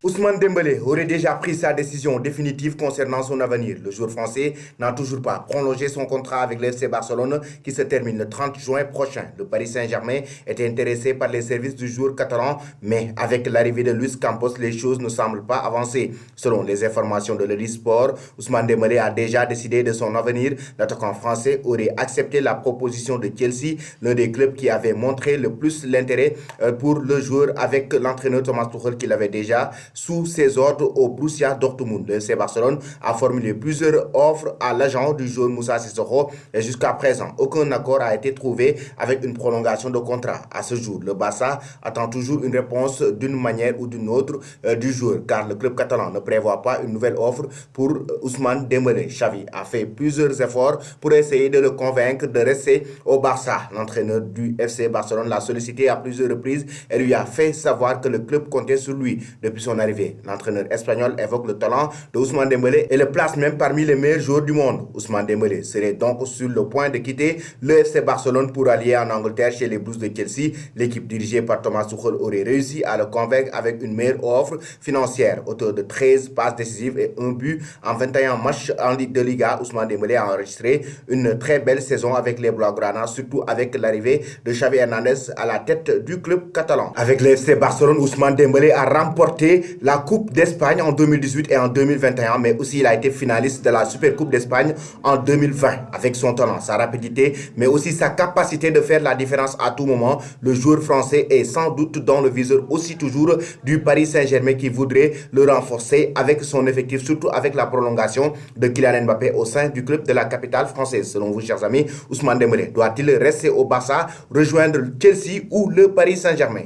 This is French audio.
Ousmane Dembélé aurait déjà pris sa décision définitive concernant son avenir. Le joueur français n'a toujours pas prolongé son contrat avec le FC Barcelone qui se termine le 30 juin prochain. Le Paris Saint-Germain était intéressé par les services du joueur catalan, mais avec l'arrivée de Luis Campos, les choses ne semblent pas avancer. Selon les informations de l'Elie Sport, Ousmane Dembélé a déjà décidé de son avenir. L'attaquant français aurait accepté la proposition de Chelsea, l'un des clubs qui avait montré le plus l'intérêt pour le joueur avec l'entraîneur Thomas Tuchel qui l'avait déjà sous ses ordres au Borussia Dortmund. Le FC Barcelone a formulé plusieurs offres à l'agent du joueur Moussa Sissoko et jusqu'à présent, aucun accord a été trouvé avec une prolongation de contrat. À ce jour, le Barça attend toujours une réponse d'une manière ou d'une autre du joueur car le club catalan ne prévoit pas une nouvelle offre pour Ousmane Dembélé. Xavi a fait plusieurs efforts pour essayer de le convaincre de rester au Barça. L'entraîneur du FC Barcelone l'a sollicité à plusieurs reprises et lui a fait savoir que le club comptait sur lui depuis son arrivée. L'entraîneur espagnol évoque le talent de Ousmane Dembélé et le place même parmi les meilleurs joueurs du monde. Ousmane Dembélé serait donc sur le point de quitter le FC Barcelone pour aller en Angleterre chez les Blues de Chelsea. L'équipe dirigée par Thomas Tuchel aurait réussi à le convaincre avec une meilleure offre financière. Auteur de 13 passes décisives et un but en 21 matchs en Ligue de Liga, Ousmane Dembélé a enregistré une très belle saison avec les Blaugrana, surtout avec l'arrivée de Xavi Hernandez à la tête du club catalan. Avec le FC Barcelone, Ousmane Dembélé a remporté la Coupe d'Espagne en 2018 et en 2021, mais aussi il a été finaliste de la Super Coupe d'Espagne en 2020. Avec son talent, sa rapidité, mais aussi sa capacité de faire la différence à tout moment, le joueur français est sans doute dans le viseur aussi toujours du Paris Saint-Germain qui voudrait le renforcer avec son effectif, surtout avec la prolongation de Kylian Mbappé au sein du club de la capitale française. Selon vous, chers amis, Ousmane Dembélé doit-il rester au Barça, rejoindre Chelsea ou le Paris Saint-Germain?